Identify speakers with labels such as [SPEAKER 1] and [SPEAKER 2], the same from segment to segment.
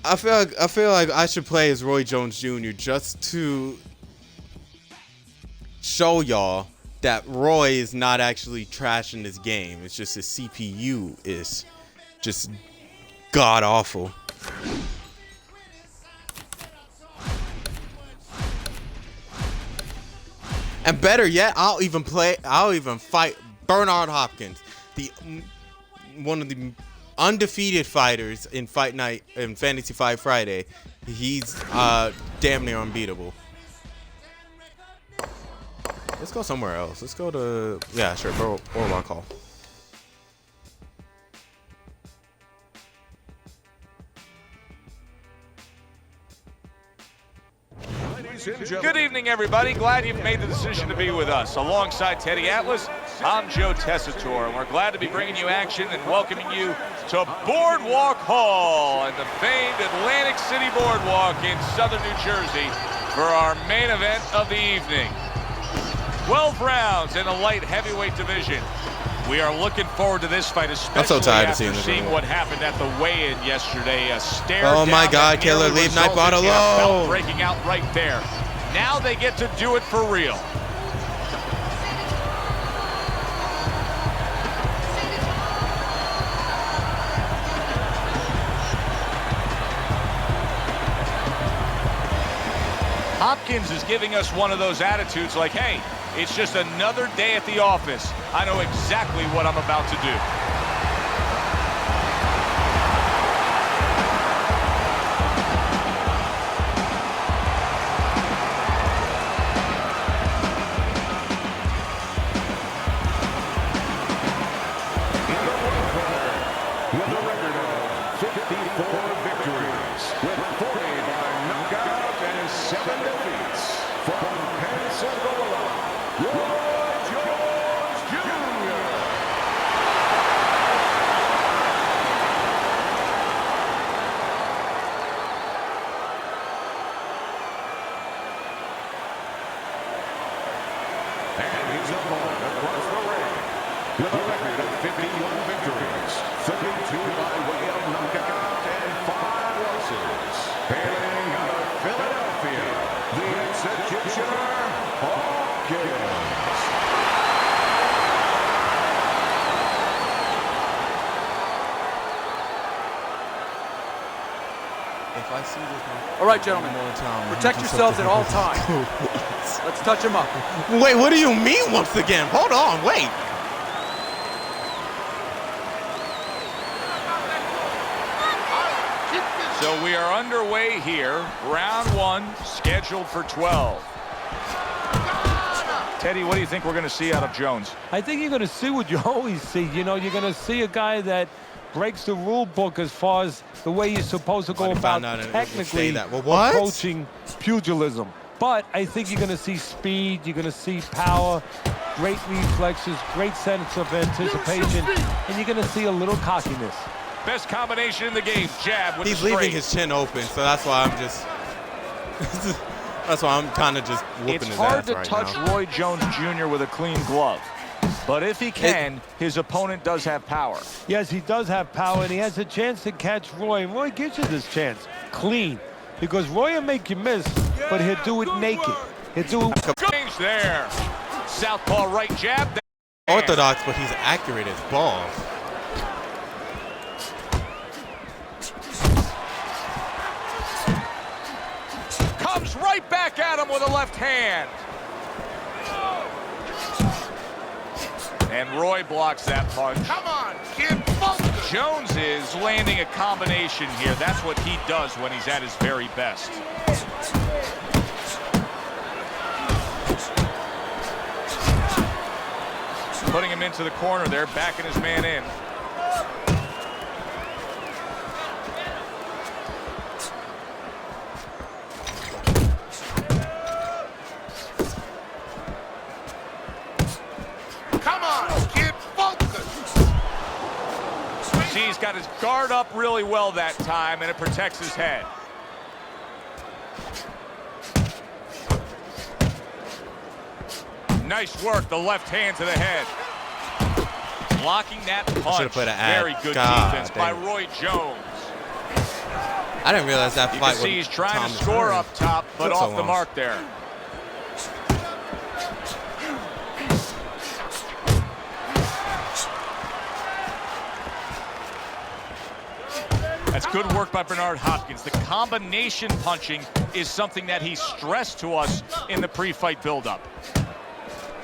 [SPEAKER 1] I feel like I should play as Roy Jones Jr. just to show y'all that Roy is not actually trashing this game. It's just his CPU is just god awful. And better yet, I'll even fight Bernard Hopkins, one of the undefeated fighters in Fight Night and Fantasy Fight Friday. He's damn near unbeatable. Let's go somewhere else. Let's go to Boardwalk Hall.
[SPEAKER 2] Good evening, everybody. Glad you've made the decision to be with us. Alongside Teddy Atlas, I'm Joe Tessitore, and we're glad to be bringing you action and welcoming you to Boardwalk Hall and the famed Atlantic City Boardwalk in southern New Jersey for our main event of the evening. 12 rounds in the light heavyweight division. We are looking forward to this fight, especially after seeing what happened at the weigh-in yesterday. A stare down.
[SPEAKER 1] Oh my God, Killer, leave Nightbot alone.
[SPEAKER 2] Breaking out right there. Now they get to do it for real. Hopkins is giving us one of those attitudes like, hey, it's just another day at the office. I know exactly what I'm about to do.
[SPEAKER 3] With a record of 54 victories, with 40 by knockout and 7 defeats, from Pensacola, Roy Jones Jr. And his opponent across the ring, with a record of 51 victories, 32 by way of knockout and 5 losses, hailing out of Philadelphia, the Executioner, Hopkins.
[SPEAKER 1] If I see this
[SPEAKER 4] All right, gentlemen, protect yourselves at all times. Let's touch him up.
[SPEAKER 1] Wait, what do you mean once again? Hold on, wait.
[SPEAKER 2] So we are underway here. Round 1, scheduled for 12. Teddy, what do you think we're going to see out of Jones?
[SPEAKER 5] I think you're going to see what you always see. You know, you're going to see a guy that breaks the rule book as far as the way you're supposed to go about technically approaching pugilism. But I think you're going to see speed, you're going to see power, great reflexes, great sense of anticipation, and you're going to see a little cockiness.
[SPEAKER 2] Best combination in the game, jab with
[SPEAKER 1] He's
[SPEAKER 2] the straight.
[SPEAKER 1] leaving his chin open, so that's why I'm just that's why I'm kind of just whooping his ass right now.
[SPEAKER 2] It's hard to touch Roy Jones Jr. with a clean glove. But if he can, his opponent does have power.
[SPEAKER 5] Yes, he does have power, and he has a chance to catch Roy. And Roy gives you this chance, clean. Because Roy will make you miss, but he'll do it naked. He'll do it.
[SPEAKER 2] Change there. Southpaw right jab.
[SPEAKER 1] Orthodox, but he's accurate as balls.
[SPEAKER 2] Comes right back at him with a left hand. And Roy blocks that punch.
[SPEAKER 3] Come on, kid.
[SPEAKER 2] Jones is landing a combination here. That's what he does when he's at his very best. Putting him into the corner there, backing his man in. He's got his guard up really well that time, and it protects his head. Nice work, the left hand to the head. Blocking that punch. Very good defense by Roy Jones.
[SPEAKER 1] I didn't realize that
[SPEAKER 2] You
[SPEAKER 1] fight
[SPEAKER 2] can see
[SPEAKER 1] with
[SPEAKER 2] he's trying
[SPEAKER 1] Thomas
[SPEAKER 2] to score
[SPEAKER 1] Hearn
[SPEAKER 2] up top, but
[SPEAKER 1] took so
[SPEAKER 2] off the
[SPEAKER 1] long.
[SPEAKER 2] mark there. That's good work by Bernard Hopkins. The combination punching is something that he stressed to us in the pre-fight buildup.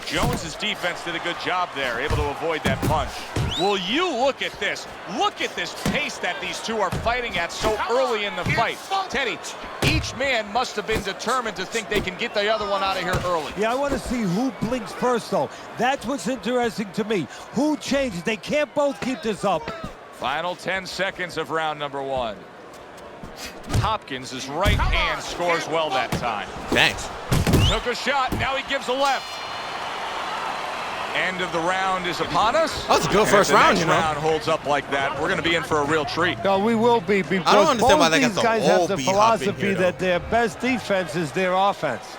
[SPEAKER 2] Jones's defense did a good job there, able to avoid that punch. Will you look at this? Look at this pace that these two are fighting at so early in the fight. Teddy, each man must have been determined to think they can get the other one out of here early.
[SPEAKER 5] Yeah, I want to see who blinks first, though. That's what's interesting to me. Who changes? They can't both keep this up.
[SPEAKER 2] Final 10 seconds of round number 1. Hopkins' right hand scores well that time.
[SPEAKER 1] Thanks.
[SPEAKER 2] Took a shot, now he gives a left. End of the round is upon us.
[SPEAKER 1] That was a good first round, you know.
[SPEAKER 2] If the next round holds up like that, we're going to be in for a real treat.
[SPEAKER 5] No, we will be, because
[SPEAKER 1] I don't understand why
[SPEAKER 5] both
[SPEAKER 1] they got
[SPEAKER 5] these
[SPEAKER 1] the
[SPEAKER 5] guys have
[SPEAKER 1] whole
[SPEAKER 5] the
[SPEAKER 1] B-hop in
[SPEAKER 5] philosophy
[SPEAKER 1] here,
[SPEAKER 5] that their best defense is their offense.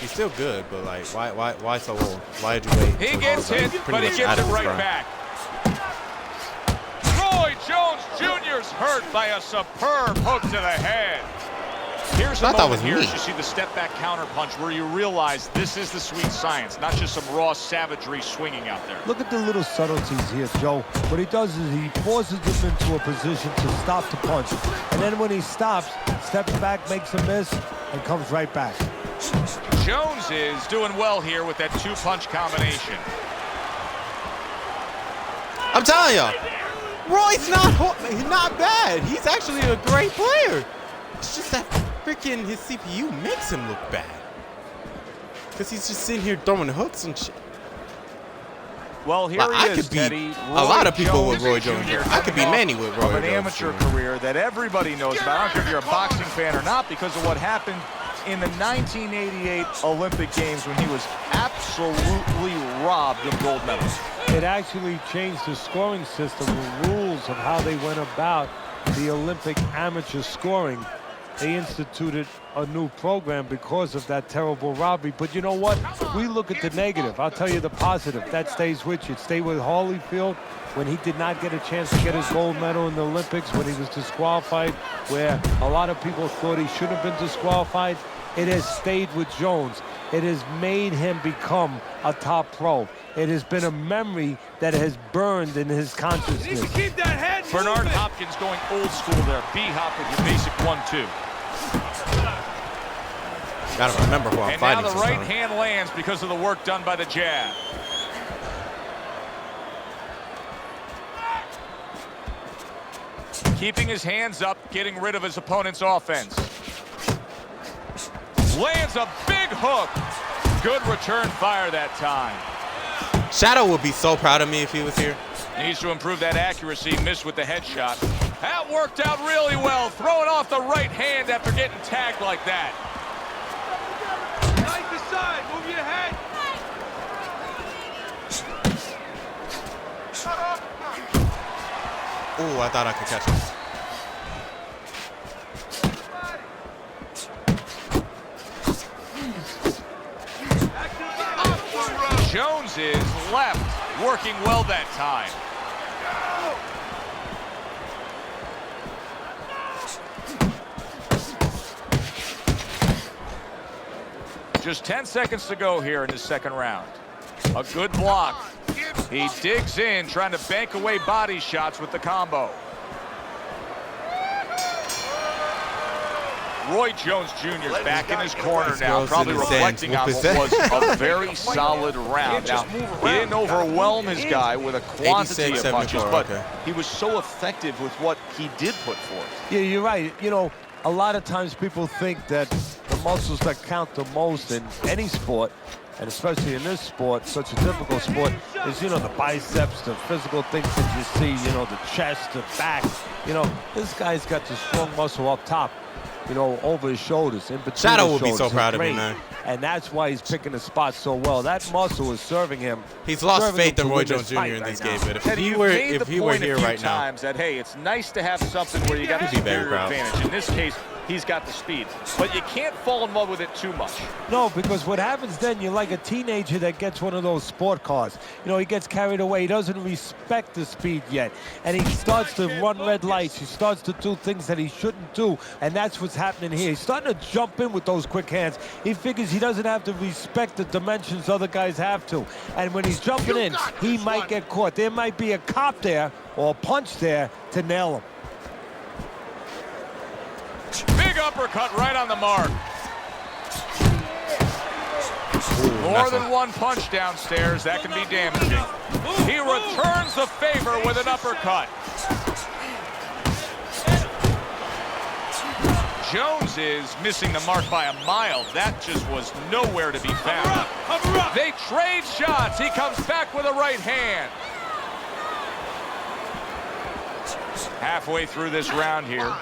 [SPEAKER 1] He's still good, but like, why so old? Why did you wait?
[SPEAKER 2] He
[SPEAKER 1] till
[SPEAKER 2] gets
[SPEAKER 1] he was,
[SPEAKER 2] hit,
[SPEAKER 1] like, pretty
[SPEAKER 2] but he
[SPEAKER 1] much
[SPEAKER 2] gives
[SPEAKER 1] out
[SPEAKER 2] it
[SPEAKER 1] of his
[SPEAKER 2] right
[SPEAKER 1] prime?
[SPEAKER 2] back. Roy Jones Jr.'s hurt by a superb hook to the head. Here's a
[SPEAKER 1] I thought
[SPEAKER 2] moment
[SPEAKER 1] that
[SPEAKER 2] here
[SPEAKER 1] was
[SPEAKER 2] as
[SPEAKER 1] me.
[SPEAKER 2] you see the step back counter punch where you realize this is the sweet science, not just some raw savagery swinging out there.
[SPEAKER 5] Look at the little subtleties here, Joe. What he does is he forces him into a position to stop the punch. And then when he stops, steps back, makes a miss, and comes right back.
[SPEAKER 2] Jones is doing well here with that two-punch combination.
[SPEAKER 1] I'm telling you, Roy's he's not bad. He's actually a great player. It's just that freaking his CPU makes him look bad. Because he's just sitting here throwing hooks and shit.
[SPEAKER 2] Well, here
[SPEAKER 1] Like,
[SPEAKER 2] he
[SPEAKER 1] I
[SPEAKER 2] is,
[SPEAKER 1] could be
[SPEAKER 2] Teddy.
[SPEAKER 1] a lot of people with Roy Jones
[SPEAKER 2] Jr.
[SPEAKER 1] Jr. I could be
[SPEAKER 2] coming
[SPEAKER 1] many
[SPEAKER 2] off
[SPEAKER 1] with Roy
[SPEAKER 2] of an
[SPEAKER 1] Jones
[SPEAKER 2] amateur
[SPEAKER 1] Jr.
[SPEAKER 2] career that everybody knows about. I don't care if you're a boxing fan or not, because of what happened in the 1988 Olympic Games when he was absolutely robbed of gold medals.
[SPEAKER 5] It actually changed the scoring system, the rules of how they went about the Olympic amateur scoring. They instituted a new program because of that terrible robbery. But you know what? We look at the negative. I'll tell you the positive. That stays with you. It stayed with Holyfield when he did not get a chance to get his gold medal in the Olympics, when he was disqualified, where a lot of people thought he should have been disqualified. It has stayed with Jones. It has made him become a top pro. It has been a memory that has burned in his consciousness.
[SPEAKER 4] Keep that head
[SPEAKER 2] Bernard
[SPEAKER 4] moving.
[SPEAKER 2] Hopkins going old school there. B-hop with your basic 1-2.
[SPEAKER 1] Gotta remember who I'm
[SPEAKER 2] And now
[SPEAKER 1] fighting.
[SPEAKER 2] the right
[SPEAKER 1] sometimes.
[SPEAKER 2] hand lands because of the work done by the jab. Keeping his hands up, getting rid of his opponent's offense. Lands a big hook. Good return fire that time.
[SPEAKER 1] Shadow would be so proud of me if he was here.
[SPEAKER 2] Needs to improve that accuracy. Missed with the headshot. That worked out really well. Throwing off the right hand after getting tagged like that.
[SPEAKER 4] Side to side, move your head.
[SPEAKER 1] Ooh, I thought I could catch him.
[SPEAKER 2] Jones is left, working well that time. Just 10 seconds to go here in the second round. A good block. He digs in, trying to bank away body shots with the combo. Roy Jones Jr. is back in his corner now,
[SPEAKER 1] goes
[SPEAKER 2] probably
[SPEAKER 1] to the stands.
[SPEAKER 2] reflecting on
[SPEAKER 1] Whoop
[SPEAKER 2] what
[SPEAKER 1] his
[SPEAKER 2] was a very solid round. Now, he didn't overwhelm his guy with a quantity
[SPEAKER 1] 86,
[SPEAKER 2] of punches,
[SPEAKER 1] 74,
[SPEAKER 2] but
[SPEAKER 1] okay.
[SPEAKER 2] he was so effective with what he did put forth.
[SPEAKER 5] Yeah, you're right. You know, a lot of times people think that the muscles that count the most in any sport, and especially in this sport, such a difficult sport, is, you know, the biceps, the physical things that you see, you know, the chest, the back. You know, this guy's got the strong muscle up top, you know, over his shoulders, in between
[SPEAKER 1] Shadow
[SPEAKER 5] his
[SPEAKER 1] would be so
[SPEAKER 5] shoulders,
[SPEAKER 1] proud
[SPEAKER 5] his
[SPEAKER 1] of me,
[SPEAKER 5] brain.
[SPEAKER 1] man.
[SPEAKER 5] And that's why he's picking the spot so well. That muscle is serving him.
[SPEAKER 1] He's lost
[SPEAKER 5] serving
[SPEAKER 1] faith
[SPEAKER 5] him
[SPEAKER 1] in
[SPEAKER 5] to
[SPEAKER 1] Roy
[SPEAKER 5] win
[SPEAKER 1] Jones
[SPEAKER 5] this
[SPEAKER 1] Jr.
[SPEAKER 5] fight
[SPEAKER 1] in this
[SPEAKER 5] right
[SPEAKER 1] game,
[SPEAKER 5] now.
[SPEAKER 1] but if
[SPEAKER 2] Teddy,
[SPEAKER 1] he
[SPEAKER 2] you've
[SPEAKER 1] were
[SPEAKER 2] made the
[SPEAKER 1] here
[SPEAKER 2] point
[SPEAKER 1] right
[SPEAKER 2] a few
[SPEAKER 1] now,
[SPEAKER 2] times that, hey, it's nice to have something where you got the
[SPEAKER 1] He'd be very
[SPEAKER 2] superior
[SPEAKER 1] proud.
[SPEAKER 2] advantage. In this case, he's got the speed. But you can't fall in love with it too much.
[SPEAKER 5] No, because what happens then, you're like a teenager that gets one of those sport cars. You know, he gets carried away. He doesn't respect the speed yet. And he starts to run red lights. He starts to do things that he shouldn't do. And that's what's happening here. He's starting to jump in with those quick hands. He figures he doesn't have to respect the dimensions other guys have to. And when he's jumping in, he might get caught. There might be a cop there or a punch there to nail him.
[SPEAKER 2] Big uppercut right on the mark.
[SPEAKER 1] Ooh,
[SPEAKER 2] More
[SPEAKER 1] nice
[SPEAKER 2] than one punch downstairs. That can be damaging. He returns the favor with an uppercut. Jones is missing the mark by a mile. That just was nowhere to be found. They trade shots. He comes back with a right hand. Halfway through this round here.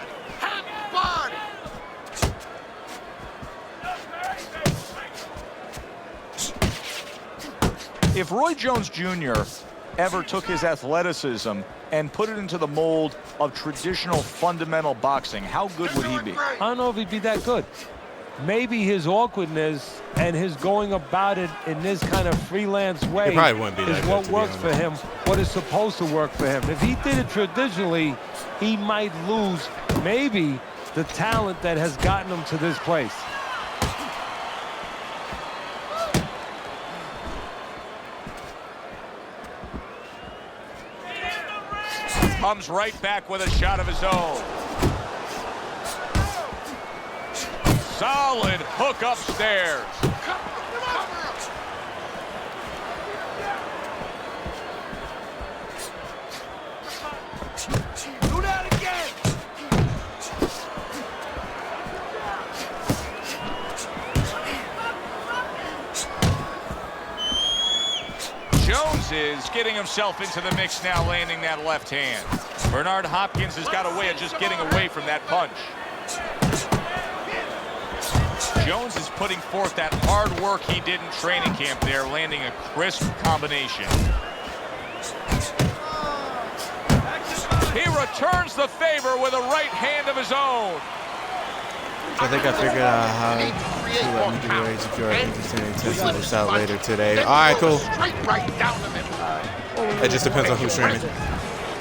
[SPEAKER 2] If Roy Jones Jr. ever took his athleticism and put it into the mold of traditional fundamental boxing, how good would he be?
[SPEAKER 5] I don't know if he'd be that good. Maybe his awkwardness and his going about it in this kind of freelance way
[SPEAKER 1] He probably wouldn't be that
[SPEAKER 5] is
[SPEAKER 1] good,
[SPEAKER 5] what
[SPEAKER 1] to be
[SPEAKER 5] works for
[SPEAKER 1] honest.
[SPEAKER 5] him, what is supposed to work for him. If he did it traditionally, he might lose maybe the talent that has gotten him to this place.
[SPEAKER 2] Comes right back with a shot of his own. Solid hook upstairs.
[SPEAKER 4] Do that again.
[SPEAKER 2] Jones is getting himself into the mix now, landing that left hand. Bernard Hopkins has got a way of just getting away from that punch. Jones is putting forth that hard work he did in training camp there, landing a crisp combination. He returns the favor with a right hand of his own.
[SPEAKER 1] I think I figured out how to let me do your age if you're interested in testing this out later today. All right, cool. It just depends on who's streaming.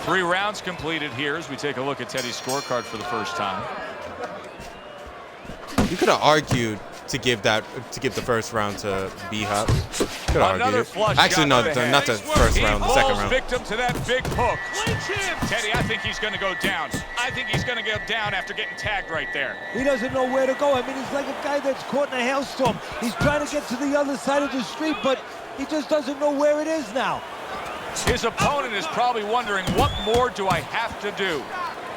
[SPEAKER 2] 3 rounds completed here as we take a look at Teddy's scorecard for the first time.
[SPEAKER 1] You could have argued to give the first round to B-Hop. Could have
[SPEAKER 2] Another
[SPEAKER 1] argued.
[SPEAKER 2] flush
[SPEAKER 1] Actually, no,
[SPEAKER 2] shot to the
[SPEAKER 1] not the first
[SPEAKER 2] He
[SPEAKER 1] round, the second
[SPEAKER 2] falls
[SPEAKER 1] round.
[SPEAKER 2] victim to that big hook. Teddy, I think he's going to go down. I think he's going to go down after getting tagged right there.
[SPEAKER 5] He doesn't know where to go. I mean, he's like a guy that's caught in a hailstorm. He's trying to get to the other side of the street, but he just doesn't know where it is now.
[SPEAKER 2] His opponent is probably wondering, what more do I have to do?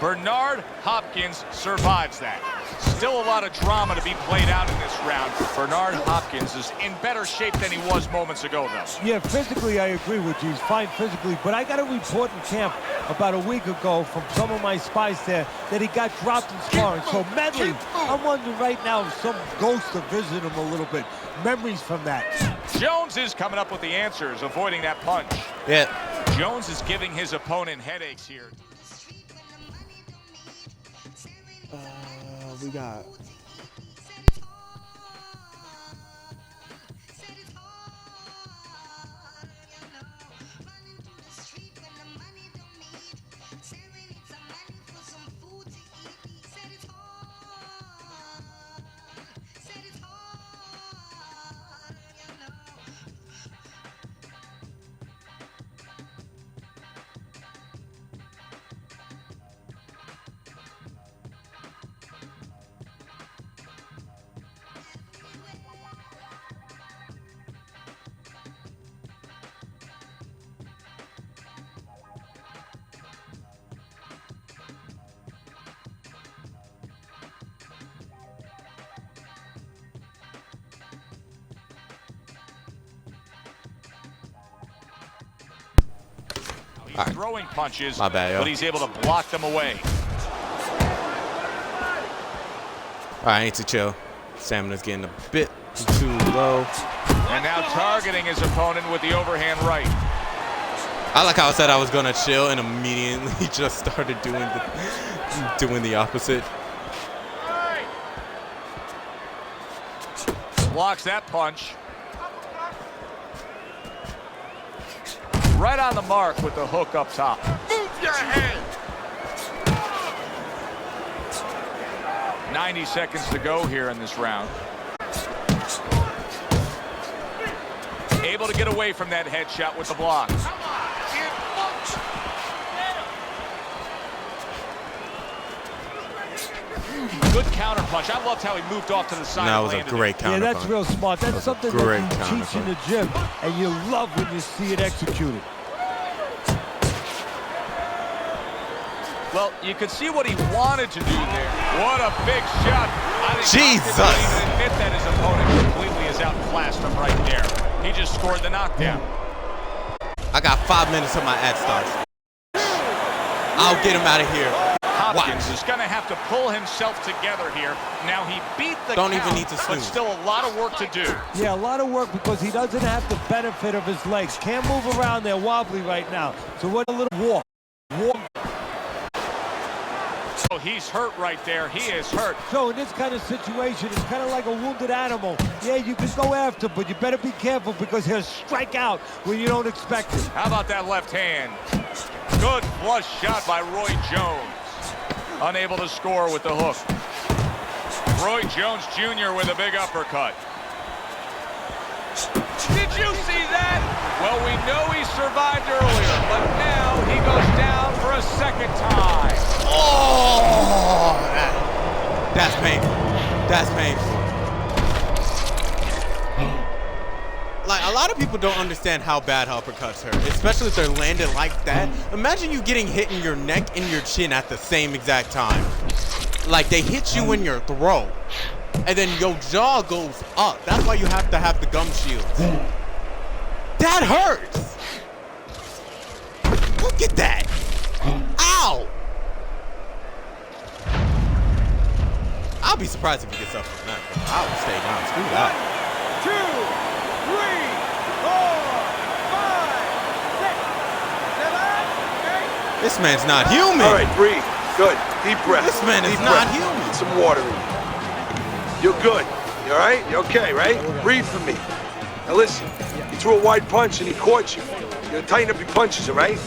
[SPEAKER 2] Bernard Hopkins survives that. Still a lot of drama to be played out in this round. Bernard Hopkins is in better shape than he was moments ago, though.
[SPEAKER 5] Yeah, physically, I agree with you. He's fine physically, but I got a report in camp about a week ago from some of my spies there that he got dropped in sparring. So Medley, I'm wondering right now if some ghosts are visiting him a little bit. Memories from that.
[SPEAKER 2] Jones is coming up with the answers, avoiding that punch.
[SPEAKER 1] Yeah.
[SPEAKER 2] Jones is giving his opponent headaches here.
[SPEAKER 1] We got.
[SPEAKER 2] He's throwing punches,
[SPEAKER 1] My bad, yo.
[SPEAKER 2] but he's able to block them away.
[SPEAKER 1] All right, I need to chill. Stamina's getting a bit too low.
[SPEAKER 2] And now targeting his opponent with the overhand right.
[SPEAKER 1] I like how I said I was gonna chill and immediately just started doing the opposite.
[SPEAKER 2] Blocks that punch. Right on the mark with the hook up top. Move your head. 90 seconds to go here in this round. Able to get away from that headshot with the block. Good counter punch. I loved how he moved off to the side.
[SPEAKER 1] That was a great counter punch.
[SPEAKER 5] Yeah, that's real smart. That's something that you teach in the gym, and you love when you see it executed.
[SPEAKER 2] Well, you could see what he wanted to do there. What a big shot. I think
[SPEAKER 1] Jesus!
[SPEAKER 2] Hopkins didn't even admit that his opponent completely is outclassed him right there. He just scored the knockdown.
[SPEAKER 1] I got 5 minutes till my ad starts. I'll get him out of here.
[SPEAKER 2] Hopkins is going to have to pull himself together here. Now he beat the
[SPEAKER 1] Don't
[SPEAKER 2] count,
[SPEAKER 1] even need to
[SPEAKER 2] but
[SPEAKER 1] snooze.
[SPEAKER 2] still a lot of work to do.
[SPEAKER 5] Yeah, a lot of work because he doesn't have the benefit of his legs. Can't move around there wobbly right now. So what a little walk.
[SPEAKER 2] Oh, he's hurt right there. He is hurt.
[SPEAKER 5] So in this kind of situation, it's kind of like a wounded animal. Yeah, you can go after, but you better be careful because he'll strike out when you don't expect it.
[SPEAKER 2] How about that left hand? Good flush shot by Roy Jones. Unable to score with the hook. Roy Jones Jr. with a big uppercut. Did you see that? Well, we know he survived earlier, but now he goes down for a second time.
[SPEAKER 1] Oh, that's painful. That's painful. Like, a lot of people don't understand how bad uppercuts hurt, especially if they're landed like that. Imagine you getting hit in your neck and your chin at the same exact time. Like, they hit you in your throat, and then your jaw goes up. That's why you have to have the gum shields. That hurts. Look at that. Ow. I'll be surprised if he gets up from that. I would stay down. Screw that.
[SPEAKER 4] 2, 3, 4, 5, 6, 7, 8.
[SPEAKER 1] This man's not human.
[SPEAKER 6] All right, breathe. Good. Deep breath.
[SPEAKER 1] This man is
[SPEAKER 6] Deep
[SPEAKER 1] not
[SPEAKER 6] breath.
[SPEAKER 1] human.
[SPEAKER 6] Get some water in you. You're good. You all right? You okay, right? Breathe for me. Now listen, he threw a wide punch and he caught you. You're gonna tighten up your punches, all right?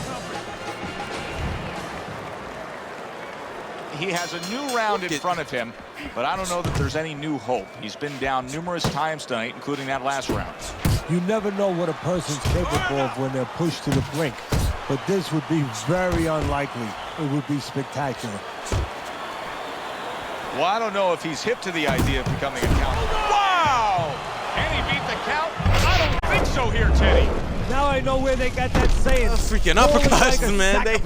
[SPEAKER 2] He has a new round in front of him, but I don't know that there's any new hope. He's been down numerous times tonight, including that last round.
[SPEAKER 5] You never know what a person's capable of when they're pushed to the brink. But this would be very unlikely. It would be spectacular.
[SPEAKER 2] Well, I don't know if he's hip to the idea of becoming a counter. Wow! Can he beat the count? I don't think so here, Teddy.
[SPEAKER 5] Now I know where they got that saying.
[SPEAKER 1] Freaking uppercuts, man. They